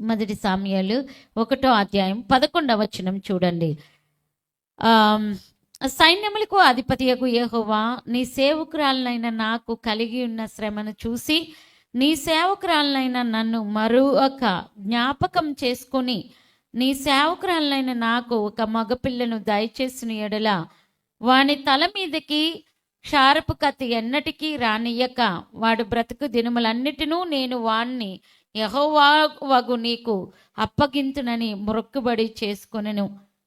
మొదటి సామ్యాలు 1వ అధ్యాయం 11వ వచనం చూడండి. సైన్యములకు అధిపతియగు యెహోవా, నీ సేవకురాలనైన నాకు కలిగి ఉన్న శ్రమను చూసి నీ సేవకురాలనైన నన్ను మరొక జ్ఞాపకం చేసుకొని నీ సేవకురాలనైన నాకు ఒక మగపిల్లను దయచేసిన ఎడల వాని తల మీదకి షారపు కత్తి ఎన్నటికీ రానియ్యక వాడు బ్రతుకు దినములన్నిటినూ నేను వాణ్ణి యెహోవావగు నీకు అప్పగింతునని మొక్కుబడి చేసుకొనెను.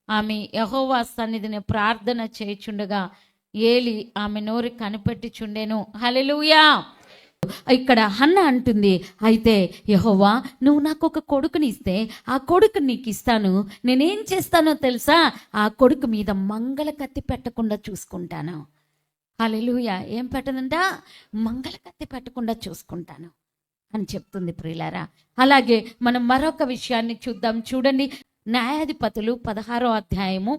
ఆమె యెహోవా సన్నిధిని ప్రార్థన చేయుచుండగా ఏలి ఆమె నోరు కనిపెట్టుచుండెను. హల్లెలూయా. ఇక్కడ హన్న అంటుంది, అయితే యెహోవా నువ్వు నాకు ఒక కొడుకుని ఇస్తే ఆ కొడుకు నీకు ఇస్తాను, నేనేం చేస్తానో తెలుసా, ఆ కొడుకు మీద మంగళ కత్తి పెట్టకుండా చూసుకుంటాను. హల్లెలూయా. ఏం పెట్టదంట? మంగళ కత్తి పెట్టకుండా చూసుకుంటాను అని చెప్తుంది ప్రియులారా. అలాగే మనం మరొక విషయాన్ని చూద్దాం. చూడండి, న్యాయాధిపతులు 16వ అధ్యాయము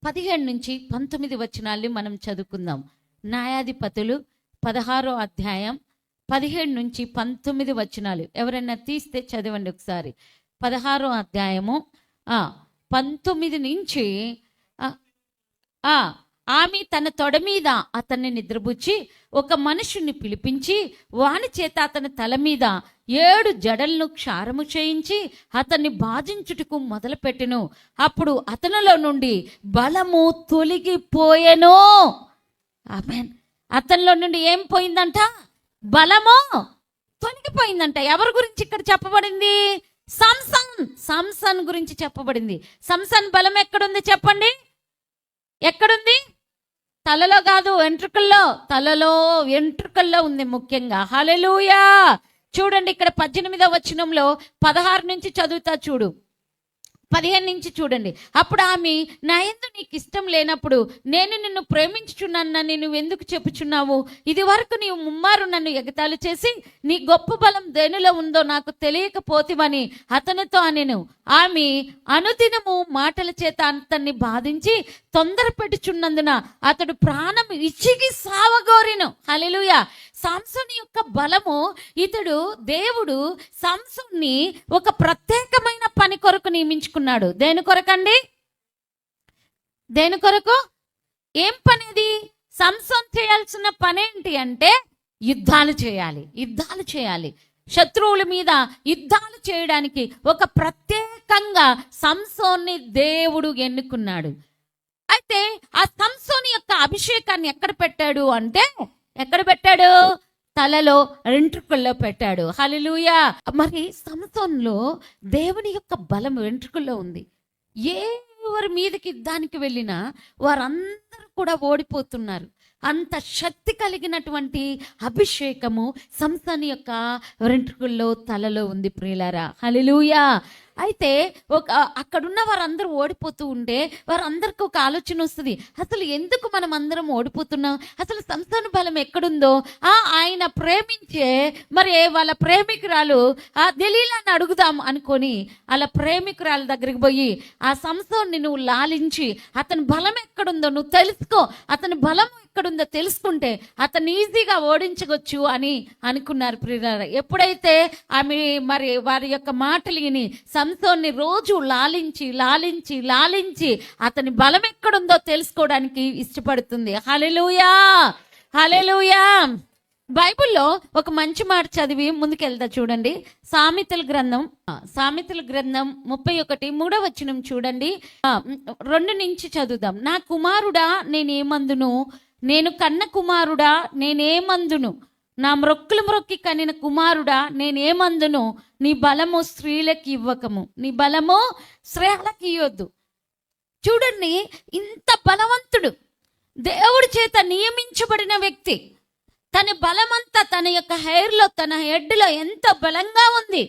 17 నుంచి 19 వచనాల్ని మనం చదువుకుందాం. న్యాయాధిపతులు 16వ అధ్యాయం 17 నుంచి 19 వచనాలు ఎవరైనా తీస్తే చదవండి ఒకసారి. 16వ అధ్యాయము 19 నుంచి ఆమె తన తొడ మీద అతన్ని నిద్రపుచ్చి ఒక మనుషుని పిలిపించి వాని చేత అతని తల మీద 7 జడలను క్షారము చేయించి అతన్ని బాధించుటకు మొదలుపెట్టెను. అప్పుడు అతనిలో నుండి బలము తొలగిపోయెను. ఆమేన్. అతనిలో నుండి ఏం పోయిందంట? బలము తొలగిపోయిందంట. ఎవరి గురించి ఇక్కడ చెప్పబడింది? సంసన్ గురించి చెప్పబడింది. సంసన్ బలం ఎక్కడుంది చెప్పండి? ఎక్కడుంది? తలలో కాదు, వెంట్రుకల్లో. తలలో వెంట్రుకల్లో ఉంది ముఖ్యంగా. హల్లెలూయా. చూడండి, ఇక్కడ 18వ వచనంలో 16 నుంచి చదువుతా చూడు, 15 నుంచి చూడండి. అప్పుడు ఆమె, నా యందు నీకు ఇష్టం లేనప్పుడు నేను నిన్ను ప్రేమించుచున్నానని నువ్వు ఎందుకు చెప్పుచున్నావు? ఇది వరకు నీవు ముమ్మారు నన్ను ఎగతాళి చేసి నీ గొప్ప బలం దేనిలో ఉందో నాకు తెలియకపోతివని అతనితో అనెను. ఆమె అనుదినము మాటల చేత అతన్ని బాధించి తొందర పెట్టుచున్నందున అతడు ప్రాణం ఇచ్చిగి సావగోరెను. హల్లెలూయా. సంసోను యొక్క బలము, ఇతడు దేవుడు సంసోన్ని ఒక ప్రత్యేకమైన పని కొరకు నియమించుకున్నాడు. దేని కొరకండి? దేని కొరకు? ఏం పనిది? సంసోన్ చేయాల్సిన పనేంటి అంటే యుద్ధాలు చేయాలి. యుద్ధాలు చేయాలి. శత్రువుల మీద యుద్ధాలు చేయడానికి ఒక ప్రత్యేకంగా సంసోన్ని దేవుడు ఎన్నుకున్నాడు. అయితే ఆ సంసోను యొక్క అభిషేకాన్ని ఎక్కడ పెట్టాడు అంటే, ఎక్కడ పెట్టాడు? తలలో వెంట్రుకల్లో పెట్టాడు. హల్లెలూయా. మరి సంసోనులో దేవుని యొక్క బలం వెంట్రుకల్లో ఉంది. ఎవరి మీదకి యుద్ధానికి వెళ్ళినా వారందరూ కూడా ఓడిపోతున్నారు. అంత శక్తి కలిగినటువంటి అభిషేకము సంసోను యొక్క వెంట్రుకల్లో తలలో ఉంది ప్రియులారా. హల్లెలూయా. అయితే అక్కడున్న వారందరూ ఓడిపోతూ ఉంటే వారందరికీ ఒక ఆలోచన వస్తుంది, అసలు ఎందుకు మనం అందరం ఓడిపోతున్నాం? అసలు సంసోను బలం ఎక్కడుందో? ఆయన ప్రేమించే మరి వాళ్ళ ప్రేమికురాలు దెలీలాని అడుగుదాం అనుకొని వాళ్ళ ప్రేమికురాల దగ్గరికి పోయి, ఆ సంసోన్ని నువ్వు లాలించి అతని బలం ఎక్కడుందో నువ్వు తెలుసుకో, అతని బలం ఎక్కడుందో తెలుసుకుంటే అతను ఈజీగా ఓడించవచ్చు అని అనుకున్నారు ప్రియులారా. ఎప్పుడైతే ఆమె మరి వారి యొక్క మాటలు విని సంసోన్ని రోజు లాలించి లాలించి లాలించి అతని బలం ఎక్కడుందో తెలుసుకోవడానికి ఇష్టపడుతుంది. హల్లెలూయా. హల్లెలూయా. బైబిల్లో ఒక మంచి మాట చదివి ముందుకెళ్తా చూడండి. సామెతల గ్రంథం 31:3 వచనం చూడండి. 2 నుంచి చదువుదాం. నా కుమారుడా నేనేమందును, నేను కన్న కుమారుడా నేనేమందును, నా మ్రొక్కి కనిన కుమారుడా నేనేమందును, నీ బలము స్త్రీలకి ఇవ్వకము, నీ బలము స్త్రీలకి ఇవ్వద్దు. చూడండి, ఇంత బలవంతుడు, దేవుడి చేత నియమించబడిన వ్యక్తి, తన బలమంతా తన యొక్క హెయిర్లో, తన హెడ్లో ఎంత బలంగా ఉంది.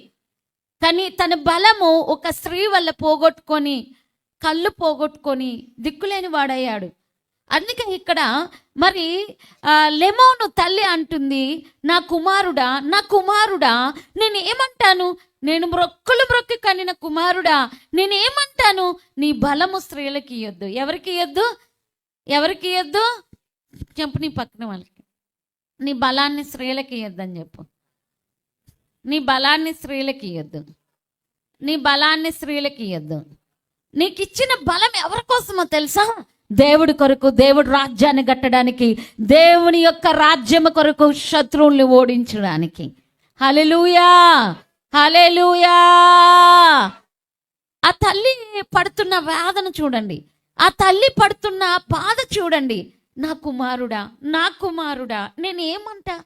కానీ తన బలము ఒక స్త్రీ వల్ల పోగొట్టుకొని, కళ్ళు పోగొట్టుకొని దిక్కులేని వాడయ్యాడు. అందుకే ఇక్కడ మరి లెమోను తల్లి అంటుంది, నా కుమారుడా నా కుమారుడా నేనేమంటాను, నేను మ్రొక్కి కనిన కుమారుడా నేనేమంటాను, నీ బలము స్త్రీలకి ఇవ్వద్దు. ఎవరికి ఇవ్వద్దు? ఎవరికి ఇవ్వద్దు? చెప్పు నీ పక్కన వాళ్ళకి, నీ బలాన్ని స్త్రీలకి ఇవ్వద్దని చెప్పు. నీ బలాన్ని స్త్రీలకి ఇవ్వద్దు. నీ బలాన్ని స్త్రీలకి ఇవ్వద్దు. నీకు ఇచ్చిన బలం ఎవరి కోసమో తెలుసా? దేవుడి కొరకు, దేవుడి రాజ్యాన్ని కట్టడానికి, దేవుని యొక్క రాజ్యము కొరకు, శత్రువుల్ని ఓడించడానికి. హల్లెలూయా, హల్లెలూయా. ఆ తల్లి పడుతున్న వేదన చూడండి, ఆ తల్లి పడుతున్న బాధ చూడండి. నా కుమారుడా, నా కుమారుడా, నేనేమంటా?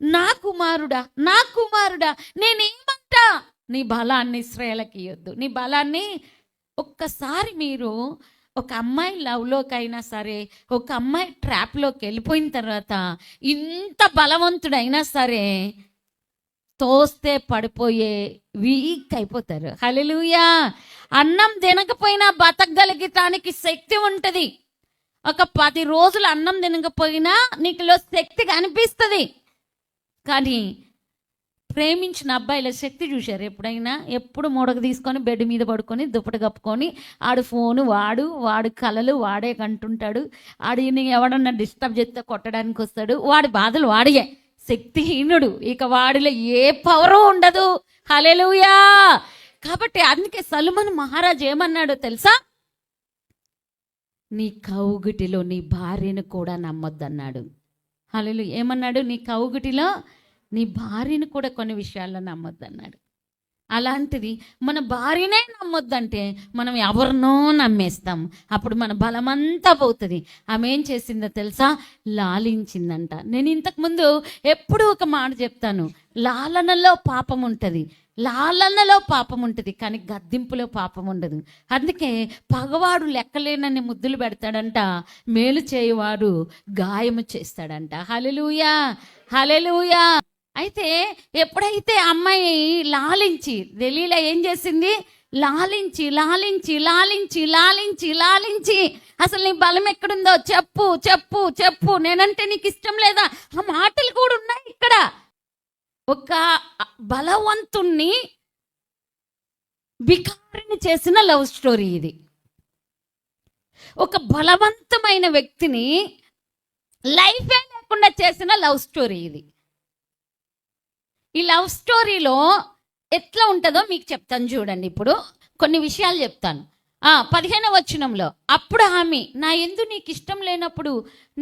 నా కుమారుడా, నా కుమారుడా, నేనేమంటా? నీ బలాన్ని స్త్రీలకి ఇవ్వద్దు. నీ బలాన్ని ఒక్కసారి మీరు ఒక అమ్మాయి లవ్లోకైనా సరే, ఒక అమ్మాయి ట్రాప్లోకి వెళ్ళిపోయిన తర్వాత ఇంత బలవంతుడైనా సరే తోస్తే పడిపోయే వీక్ అయిపోతారు. హల్లెలూయా. అన్నం తినకపోయినా బతకగలిగటానికి శక్తి ఉంటుంది. ఒక 10 రోజులు అన్నం తినకపోయినా నీకులో శక్తి కనిపిస్తుంది. కానీ ప్రేమించిన అబ్బాయిల శక్తి చూశారు ఎప్పుడైనా? ఎప్పుడు మూడకు తీసుకొని బెడ్ మీద పడుకొని దుప్పటి కప్పుకొని ఆడు ఫోను వాడు కలలు వాడే కంటుంటాడు. ఆడిని ఎవడన్నా డిస్టర్బ్ చేస్తే కొట్టడానికి వస్తాడు. వాడి బాధలు వాడియే. శక్తిహీనుడు, ఇక వాడిలో ఏ పవరు ఉండదు. హల్లెలూయా. కాబట్టి అందుకే సొలొమోను మహారాజు ఏమన్నాడో తెలుసా? నీ కౌగిటిలో నీ భార్యను కూడా నమ్మొద్దన్నాడు. హల్లెలూయా. ఏమన్నాడు? నీ కౌగిటిలో నీ భార్యను కూడా కొన్ని విషయాల్లో నమ్మొద్దన్నాడు. అలాంటిది మన భార్యనే నమ్మొద్దంటే మనం ఎవరినో నమ్మేస్తాం. అప్పుడు మన బలమంతా పోతుంది. ఆమె ఏం చేసిందో తెలుసా? లాలించిందంట. నేను ఇంతకుముందు ఎప్పుడూ ఒక మాట చెప్తాను, లాలనలో పాపం ఉంటుంది, లాలనలో పాపం ఉంటుంది, కానీ గద్దింపులో పాపం ఉండదు. అందుకే పగవాడు లెక్కలేనన్ని ముద్దులు పెడతాడంట, మేలు చేయవాడు గాయము చేస్తాడంట. హల్లెలూయా, హల్లెలూయా. అయితే ఎప్పుడైతే అమ్మాయి లాలించి, దెలీలా ఏం చేసింది? లాలించి లాలించి లాలించి లాలించి లాలించి అసలు నీ బలం ఎక్కడుందో చెప్పు చెప్పు చెప్పు, నేనంటే నీకు ఇష్టం లేదా? ఆ మాటలు కూడా ఉన్నాయి ఇక్కడ. ఒక బలవంతుణ్ణి బికారిని చేసిన లవ్ స్టోరీ ఇది. ఒక బలవంతమైన వ్యక్తిని లైఫే లేకుండా చేసిన లవ్ స్టోరీ ఇది. ఈ లవ్ స్టోరీలో ఎట్లా ఉంటుందో మీకు చెప్తాను చూడండి. ఇప్పుడు కొన్ని విషయాలు చెప్తాను. 15వ వచనంలో, అప్పుడు ఆమె, నా యందు నీకు ఇష్టం లేనప్పుడు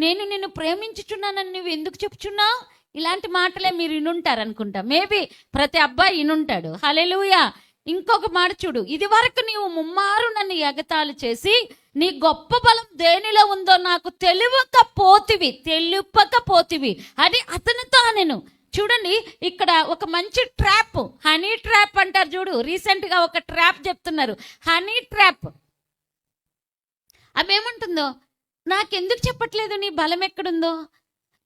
నేను నిన్ను ప్రేమించుచున్నానని నువ్వు ఎందుకు చెప్పుచున్నావు? ఇలాంటి మాటలే మీరు వినుంటారు అనుకుంటా. మేబీ ప్రతి అబ్బాయి వినుంటాడు. హల్లెలూయా. ఇంకొక మాట చూడు, ఇది వరకు నీవు ముమ్మారు నన్ను ఎగతాళి చేసి నీ గొప్ప బలం దేనిలో ఉందో నాకు తెలుపకపోతివి అది అతనితో నేను. చూడండి, ఇక్కడ ఒక మంచి ట్రాప్, హనీ ట్రాప్ అంటారు చూడు. రీసెంట్ గా ఒక ట్రాప్ చెప్తున్నారు, హనీ ట్రాప్. అవి ఏమంటుందో, నాకెందుకు చెప్పట్లేదు నీ బలం ఎక్కడుందో?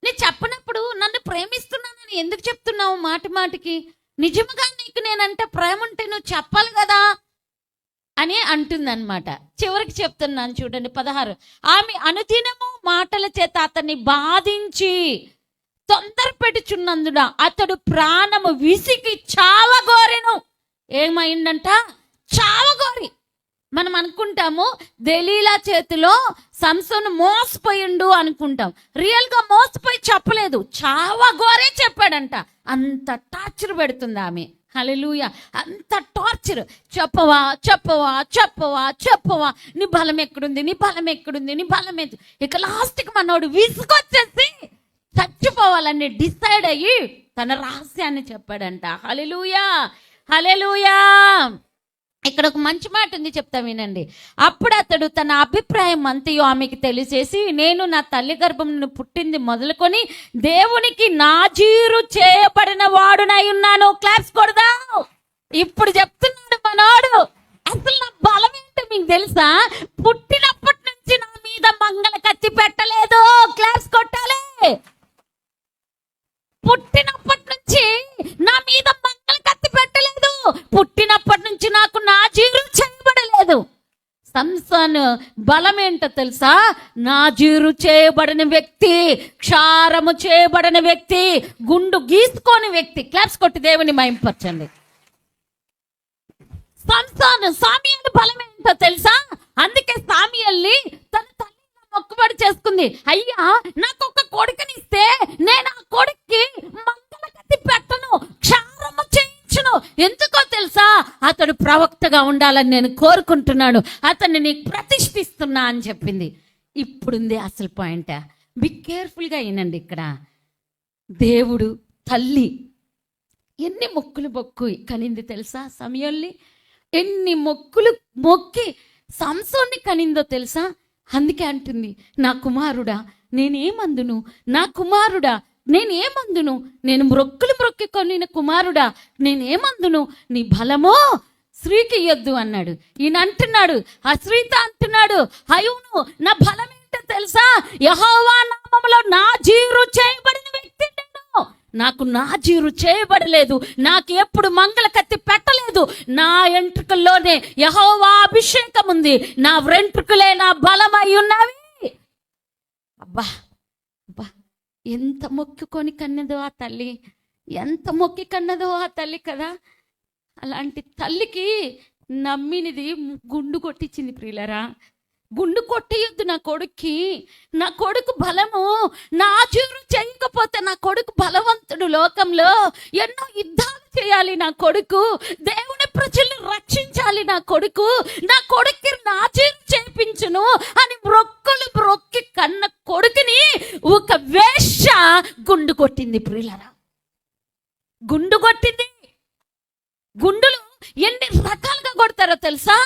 నేను చెప్పనప్పుడు నన్ను ప్రేమిస్తున్నానని ఎందుకు చెప్తున్నావు మాటి మాటికి? నిజముగా నీకు నేనంటే ప్రేమ ఉంటే నువ్వు చెప్పాలి కదా అని అంటుందన్నమాట. చివరికి చెప్తున్నాను చూడండి 16. ఆమె అనుదినము మాటల చేత అతన్ని బాధించి తొందర పెట్టుచున్నందున అతడు ప్రాణము విసికి చావగోరెను. ఏమైందంట? చావగోరి. మనం అనుకుంటాము దెలీలా చేతిలో సంసోను మోసపోయిండు అనుకుంటాం. రియల్ గా మోసపోయి చెప్పలేదు, చావగోరే చెప్పాడంట. అంత టార్చర్ పెడుతుంది ఆమె. హల్లెలూయా. అంత టార్చర్. చెప్పవా చెప్పవా చెప్పవా చెప్పవా, నీ బలం ఎక్కడుంది, నీ బలం ఎక్కడుంది, నీ బలం ఎత్తు. ఇక లాస్ట్కి మనోడు విసుకొచ్చేసి చచ్చిపోవాలని డిసైడ్ అయ్యి తన రహస్యాన్ని చెప్పాడంట. హల్లెలూయా, హల్లెలూయా. ఇక్కడ ఒక మంచి మాట ఉంది, చెప్తా వినండి. అప్పుడు అతడు తన అభిప్రాయం అంతయో ఆమెకి తెలియచేసి, నేను నా తల్లి గర్భం పుట్టింది మొదలుకొని దేవునికి నాజీరు చేయబడిన వాడునై ఉన్నాను. క్లాప్స్ కొడదాం. ఇప్పుడు చెప్తున్నాడు మనోడు, అసలు నా బలం ఏంటో మీకు తెలుసా? పుట్టినప్పటి నుంచి నా మీద మంగళ కత్తి పెట్టలేదు. క్లాప్స్ కొట్టాలి. పుట్టినప్పటి నుంచి నా మీద మంగళ కత్తి పెట్టలేదు. పుట్టినప్పటి నుంచి నాకు నాజీరు చేయబడలేదు. సంసోను బలం ఏంటో తెలుసా? నాజీరు చేయబడిన వ్యక్తి, క్షారము చేయబడిన వ్యక్తి, గుండు గీసుకోని వ్యక్తి. క్లాప్స్ కొట్టి దేవుని మహిమపరచండి. సంసోను సామ్యూయేలు బలం ఏంటో తెలుసా? అందుకే సామ్యూయేల్ని తన తల్లి మొక్కుబడి చేసుకుంది. అయ్యా, నాకు ఒక కొడుకునిస్తే నేను ఆ కొడుక్కి మంగళ కత్తి పెట్టను, క్షారము చేయించను. అతడు ప్రవక్తగా ఉండాలని నేను కోరుకుంటున్నాను, అతన్ని నీకు ప్రతిష్ఠిస్తున్నా అని చెప్పింది. ఇప్పుడుంది అసలు పాయింట్. బి కేర్ఫుల్గా వినండి. ఇక్కడ దేవుడు తల్లి ఎన్ని మొక్కులు కనింది తెలుసా? సమయంలో ఎన్ని మొక్కులు మొక్కి సంసోన్ని కనిందో తెలుసా? అందుకే అంటుంది, నా కుమారుడా నేనేమందును, నా కుమారుడా నేనేమందును, నేను మొక్కి కొనిన కుమారుడా నేనేమందును, నీ బలమో స్త్రీకి ఇయ్యొద్దు అన్నాడు. ఈయన అంటున్నాడు, ఆ స్త్రీతో అంటున్నాడు, అయ్యూను నా బలం ఏంటో తెలుసా? యెహోవా నామములో నాజీరు చేయబడిన వ్యక్తి నేను. నాకు నాజీరు చేయబడలేదు, నాకు ఎప్పుడు మంగళ కత్తి పెట్టలేదు. నా వెంట్రుకల్లోనే యెహోవా అభిషేకం ఉంది, నా వెంట్రుకలే నా బలమై ఉన్నవి. అబ్బా అబ్బా, ఎంత మొక్కుకొని కన్నదో ఆ తల్లి, ఎంత మొక్కి కన్నదో ఆ తల్లి కదా. అలాంటి తల్లికి నమ్మినిది గుండు కొట్టించింది ప్రియులరా. గుండు కొట్టేయొద్దు నా కొడుక్కి. నా కొడుకు బలము, నా జీవులు చేయకపోతే నా కొడుకు బలవంతుడు. లోకంలో ఎన్నో యుద్ధాలు చేయాలి నా కొడుకు, దేవుని ప్రజల్ని రక్షించాలి నా కొడుకు, నా కొడుక్కి నా జీవులు చేయించును అని మొక్కి కన్న కొడుకుని ఒక వేశ్య గుండు కొట్టింది ప్రియులరా. గుండు కొట్టింది. గుండులు ఎన్ని రకాలుగా కొడతారో తెలుసా?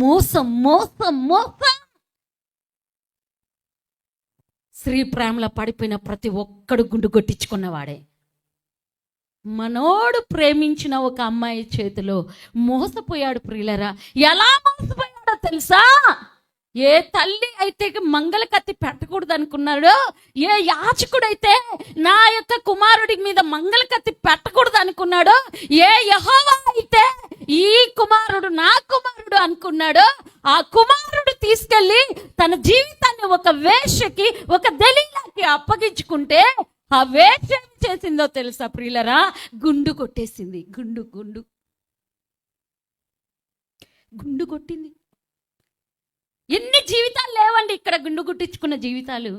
మోసం మోసం మోసం. స్త్రీ ప్రేమలో పడిపోయిన ప్రతి ఒక్కడు గుండు కొట్టించుకున్నవాడే. మనోడు ప్రేమించిన ఒక అమ్మాయి చేతిలో మోసపోయాడు ప్రియులరా. ఎలా మోసపోయాడో తెలుసా? ఏ తల్లి అయితే మంగళ కత్తి పెట్టకూడదు అనుకున్నాడో, ఏ యాచకుడైతే నా యొక్క కుమారుడి మీద మంగళ కత్తి పెట్టకూడదు అనుకున్నాడో, ఏ యెహోవా అయితే ఈ కుమారుడు నా కుమారుడు అనుకున్నాడో, ఆ కుమారుడు తీసుకెళ్లి తన జీవితాన్ని ఒక వేశ్యకి, ఒక దెలీలాకి అప్పగించుకుంటే ఆ వేశ్య ఏం చేసిందో తెలుసా ప్రియులరా? గుండు కొట్టేసింది. గుండు గుండు గుండు కొట్టింది. ఎన్ని జీవితాలు లేవండి ఇక్కడ గుండు గుట్టించుకున్న జీవితాలు.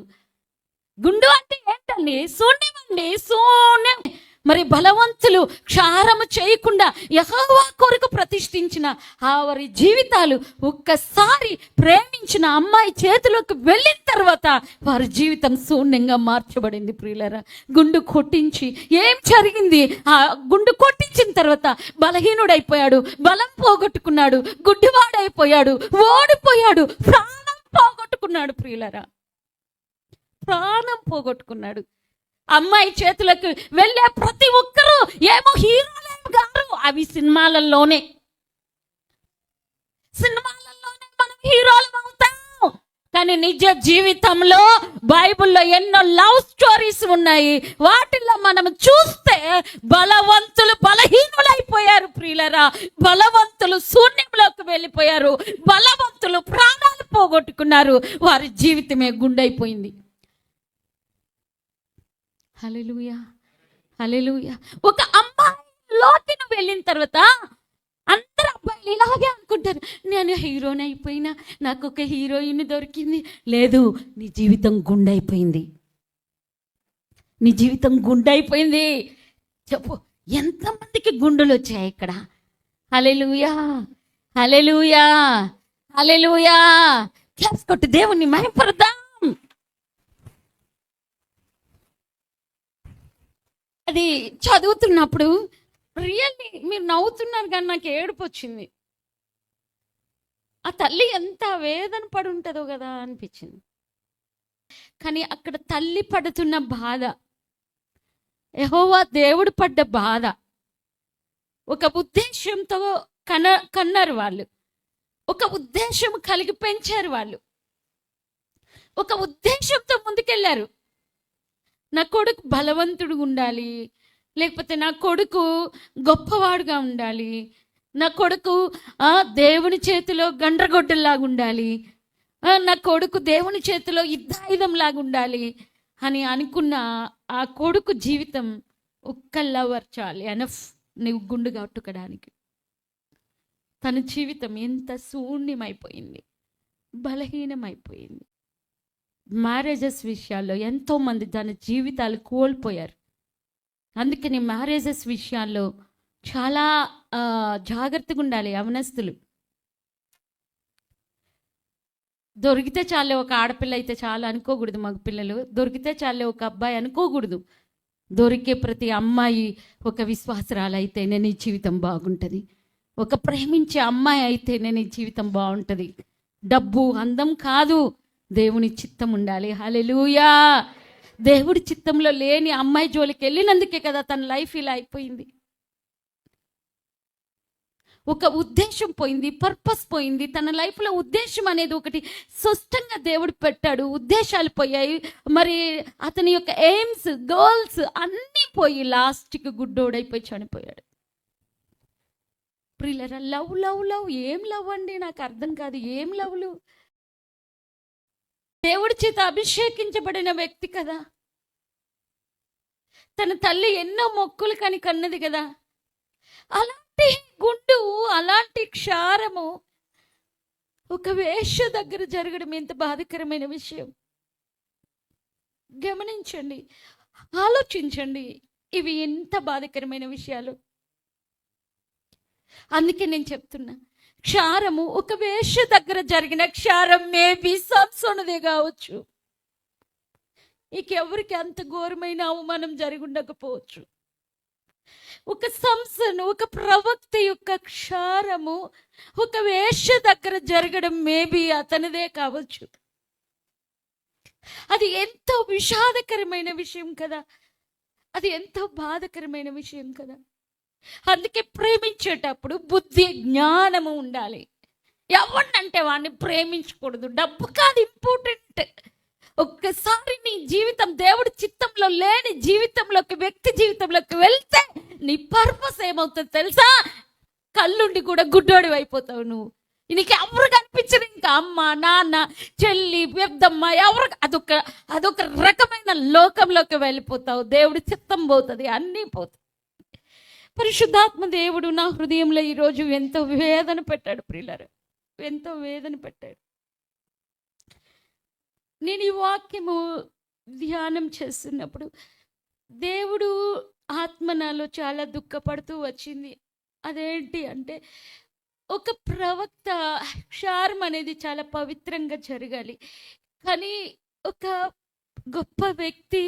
గుండు అంటే ఏంటండి? శూన్యం అండి, శూన్యం. మరి బలవంతులు క్షారము చేయకుండా యెహోవా కొరకు ప్రతిష్ఠించిన వారి జీవితాలు ఒక్కసారి ప్రేమించిన అమ్మాయి చేతిలోకి వెళ్ళిన తర్వాత వారి జీవితం శూన్యంగా మార్చబడింది ప్రియులరా. గుండు కొట్టించి ఏం జరిగింది? ఆ గుండు కొట్టించిన తర్వాత బలహీనుడైపోయాడు, బలం పోగొట్టుకున్నాడు, గుడ్డివాడైపోయాడు, ఓడిపోయాడు, ప్రాణం పోగొట్టుకున్నాడు ప్రియులరా. ప్రాణం పోగొట్టుకున్నాడు. అమ్మాయి చేతులకు వెళ్ళే ప్రతి ఒక్కరూ ఏమో హీరోలేం గారు. అవి సినిమాలలోనే మనం హీరోలు అవుతాం. కానీ నిజ జీవితంలో బైబిల్లో ఎన్నో లవ్ స్టోరీస్ ఉన్నాయి. వాటిల్లో మనం చూస్తే బలవంతులు బలహీనులైపోయారు ప్రియులరా. బలవంతులు శూన్యంలోకి వెళ్ళిపోయారు. బలవంతులు ప్రాణాలు పోగొట్టుకున్నారు. వారి జీవితమే గుండైపోయింది. హల్లెలూయా హల్లెలూయా. ఒక అమ్మాయి లోతును వెళ్ళిన తర్వాత అందరు అబ్బాయిలు ఇలాగే అనుకుంటారు, నేను హీరోని అయిపోయినా, నాకు ఒక హీరోయిన్ దొరికింది. లేదు, నీ జీవితం గుండైపోయింది. నీ జీవితం గుండైపోయింది. చెప్పు, ఎంతమందికి గుండెలు వచ్చాయి ఇక్కడ? హల్లెలూయా హల్లెలూయా హల్లెలూయా. క్లాప్స్ కొట్టి దేవుణ్ణి మహిమపడదాం. అది చదువుతున్నప్పుడు రియల్లీ మీరు నవ్వుతున్నారు కానీ నాకు ఏడుపు వచ్చింది. ఆ తల్లి ఎంత వేదన పడి ఉంటుందో కదా అనిపించింది. కానీ అక్కడ తల్లి పడుతున్న బాధ, యెహోవా దేవుడు పడ్డ బాధ, ఒక ఉద్దేశంతో కన్నారు వాళ్ళు. ఒక ఉద్దేశం కలిగి పెంచారు వాళ్ళు. ఒక ఉద్దేశంతో ముందుకెళ్ళారు. నా కొడుకు బలవంతుడు ఉండాలి, లేకపోతే నా కొడుకు గొప్పవాడుగా ఉండాలి, నా కొడుకు దేవుని చేతిలో గండ్రగొడ్డల్లాగా ఉండాలి, నా కొడుకు దేవుని చేతిలో యుద్ధాయుధంలాగా ఉండాలి అని అనుకున్న ఆ కొడుకు జీవితం ఒక్క లవర్ చాలు ఎనఫ్ నువ్వు గుండు కట్టుకోవడానికి. తన జీవితం ఎంత శూన్యమైపోయింది, బలహీనమైపోయింది. మ్యారేజెస్ విషయాల్లో ఎంతోమంది తన జీవితాలు కోల్పోయారు. అందుకని మ్యారేజెస్ విషయాల్లో చాలా జాగ్రత్తగా ఉండాలి యవనస్తులు. దొరికితే చాలే ఒక ఆడపిల్ల అయితే చాలు అనుకోకూడదు. మగ పిల్లలు దొరికితే చాలే ఒక అబ్బాయి అనుకోకూడదు. దొరికే ప్రతి అమ్మాయి ఒక విశ్వాసరాలు అయితేనే నీ జీవితం బాగుంటుంది. ఒక ప్రేమించే అమ్మాయి అయితేనే నీ జీవితం బాగుంటుంది. డబ్బు అందం కాదు, దేవుని చిత్తం ఉండాలి. హల్లెలూయా. దేవుడి చిత్తంలో లేని అమ్మాయి జోలికి వెళ్ళినందుకే కదా తన లైఫ్ ఇలా అయిపోయింది. ఒక ఉద్దేశం పోయింది, పర్పస్ పోయింది. తన లైఫ్లో ఉద్దేశం అనేది ఒకటి స్పష్టంగా దేవుడు పెట్టాడు, ఉద్దేశాలు పోయాయి. మరి అతని యొక్క ఎయిమ్స్, గోల్స్ అన్నీ పోయి లాస్ట్కి గుడ్డోడైపోయి చనిపోయాడు. ప్రియులరా, లవ్ లవ్ లవ్ ఏం లవ్ అండి? నాకు అర్థం కాదు. ఏం లవ్లు? దేవుడి చేత అభిషేకించబడిన వ్యక్తి కదా, తన తల్లి ఎన్నో మొక్కులు కని కన్నది కదా. అలాంటి గుండు, అలాంటి క్షారము ఒక వేశ్య దగ్గర జరగడం ఎంత బాధాకరమైన విషయం. గమనించండి, ఆలోచించండి, ఇవి ఎంత బాధాకరమైన విషయాలు. అందుకే నేను చెప్తున్నా, క్షారము ఒక వేశ్య దగ్గర జరిగిన క్షారం మేబీ సంసోనుదే కావచ్చు. ఇంకెవరికి అంత ఘోరమైన అవమానం జరిగి ఉండకపోవచ్చు. ఒక సంసన్, ఒక ప్రవక్త యొక్క క్షారము ఒక వేశ్య దగ్గర జరగడం మేబీ అతనిదే కావచ్చు. అది ఎంతో విషాదకరమైన విషయం కదా, అది ఎంతో బాధకరమైన విషయం కదా. అందుకే ప్రేమించేటప్పుడు బుద్ధి, జ్ఞానము ఉండాలి. ఎవరినంటే వాడిని ప్రేమించకూడదు. డబ్బు కాదు ఇంపార్టెంట్. ఒక్కసారి నీ జీవితం దేవుడి చిత్తంలో లేని జీవితంలోకి, వ్యక్తి జీవితంలోకి వెళ్తే నీ పర్పస్ ఏమవుతుంది తెలుసా? కళ్ళుండి కూడా గుడ్డోడి అయిపోతావు నువ్వు. నీకు ఎవరు కనిపించరు. ఇంకా అమ్మ, నాన్న, చెల్లి, పెద్దమ్మ ఎవరు, అదొక రకమైన లోకంలోకి వెళ్ళిపోతావు. దేవుడి చిత్తం పోతుంది, అన్నీ పోతాయి. పరిశుద్ధాత్మ దేవుడు నా హృదయంలో ఈరోజు ఎంతో వేదన పెట్టాడు ప్రియులారా, ఎంతో వేదన పెట్టాడు. నేను ఈ వాక్యము ధ్యానం చేస్తున్నప్పుడు దేవుడు ఆత్మ నాలో చాలా దుఃఖపడుతూ వచ్చింది. అదేంటి అంటే, ఒక ప్రవక్త క్షారం అనేది చాలా పవిత్రంగా జరగాలి, కానీ ఒక గొప్ప వ్యక్తి,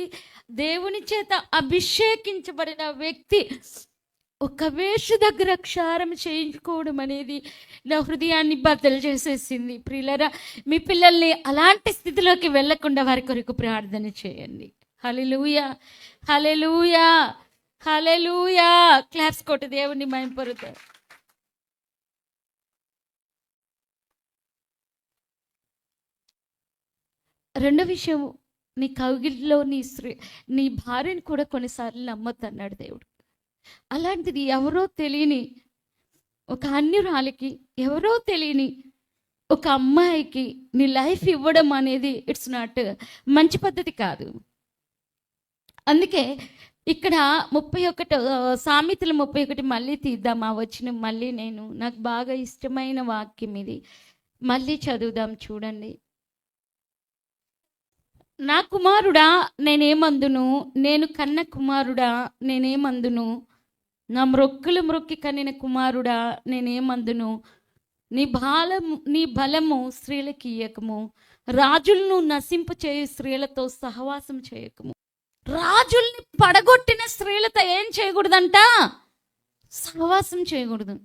దేవుని చేత అభిషేకించబడిన వ్యక్తి ఒక వేశ్య దగ్గర క్షారం చేయించుకోవడం అనేది నా హృదయాన్ని బద్దలు చేసేసింది. ప్రియులారా, మీ పిల్లల్ని అలాంటి స్థితిలోకి వెళ్ళకుండా వారి కొరకు ప్రార్థన చేయండి. హల్లెలూయా, హల్లెలూయా, హల్లెలూయా. క్లాప్స్ కొట్టి దేవుని మహిమపరుతారు. రెండో విషయం, నీ కౌగిలిలో నీ భార్యని కూడా కొన్నిసార్లు నమ్మొద్దు అన్నాడు దేవుడు. అలాంటిది ఎవరో తెలియని ఒక అన్యురాలికి, ఎవరో తెలియని ఒక అమ్మాయికి నీ లైఫ్ ఇవ్వడం అనేది ఇట్స్ నాట్ మంచి పద్ధతి కాదు. అందుకే ఇక్కడ 31 సామెతలు 31 మళ్ళీ తీద్దాం. ఆ వచ్చిన మళ్ళీ నాకు బాగా ఇష్టమైన వాక్యం ఇది, మళ్ళీ చదువుదాం. చూడండి. నా కుమారుడా నేనేమందును, నేను కన్న కుమారుడా నేనేమందును, నా మ్రొక్కి కనిన కుమారుడా నేనేమందును, నీ బలము స్త్రీలకి ఇయ్యకము, రాజులను నశింప చేయు స్త్రీలతో సహవాసం చేయకము. రాజుల్ని పడగొట్టిన స్త్రీలతో ఏం చేయకూడదంట? సహవాసం చేయకూడదు.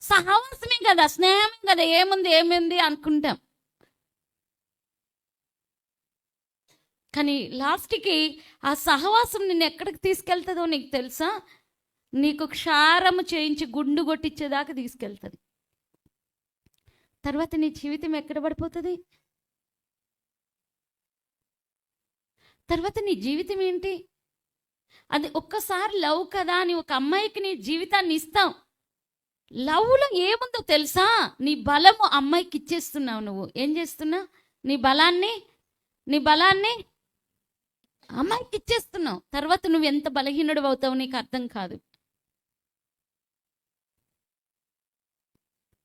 సహవాసమే కదా, స్నేహమే కదా, ఏముంది అనుకుంటాం. కానీ లాస్ట్కి ఆ సహవాసం నిన్ను ఎక్కడికి తీసుకెళ్తుందో నీకు తెలుసా? నీకు క్షారము చేయించి గుండు కొట్టించేదాకా తీసుకెళ్తుంది. తర్వాత నీ జీవితం ఎక్కడ పడిపోతుంది? తర్వాత నీ జీవితం ఏంటి? అది ఒక్కసారి లవ్ కదా అని ఒక అమ్మాయికి నీ జీవితాన్ని ఇస్తాం. లవ్లో ఏముందో తెలుసా? నీ బలము అమ్మాయికి ఇచ్చేస్తున్నావు. నువ్వు ఏం చేస్తున్నావు? నీ బలాన్ని అమ్మాయికి ఇచ్చేస్తున్నావు. తర్వాత నువ్వు ఎంత బలహీనుడు అవుతావు నీకు అర్థం కాదు.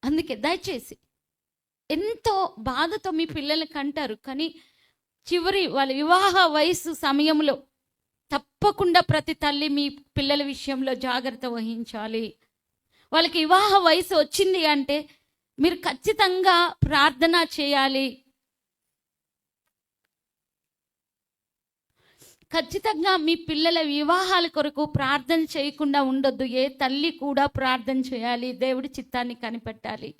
అందుకే దయచేసి ఎంతో బాధతో మీ పిల్లల్ని కంటారు, కానీ చివరి వాళ్ళ వివాహ వయసు సమయంలో తప్పకుండా ప్రతి తల్లి మీ పిల్లల విషయంలో జాగ్రత్త వహించాలి. వాళ్ళకి వివాహ వయసు వచ్చింది అంటే మీరు ఖచ్చితంగా ప్రార్థన చేయాలి. ఖచ్చితంగా మీ పిల్లల వివాహాల కొరకు ప్రార్థన చేయకుండా ఉండొద్దు. ఏ తల్లి కూడా ప్రార్థన చేయాలి, దేవుడి చిత్తాన్ని కనిపెట్టాలి.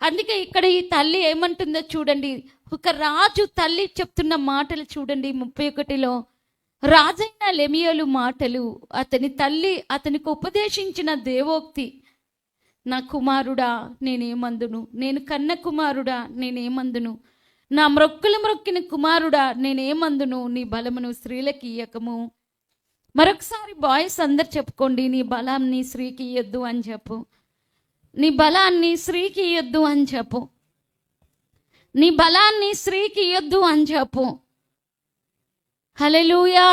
అందుకే ఇక్కడ ఈ తల్లి ఏమంటుందో చూడండి. ఒక రాజు తల్లి చెప్తున్న మాటలు చూడండి. 31లో రాజైన లెమియోలు మాటలు, అతని తల్లి అతనికి ఉపదేశించిన దేవోక్తి. నా కుమారుడా నేనేమందును, నేను కన్న కుమారుడా నేనేమందును, నా మ్రొక్కిన కుమారుడా నేనేమందును, నీ బలమును స్త్రీలకి ఇయ్యకము. మరొకసారి బాయ్స్ అందరు చెప్పుకోండి, నీ బలాన్ని స్త్రీకి ఇయ్యొద్దు అని చెప్పు. నీ బలాన్ని స్త్రీకి ఇయ్యొద్దు అని చెప్పు. నీ బలాన్ని స్త్రీకి ఇయ్యొద్దు అని చెప్పు. హల్లెలూయా.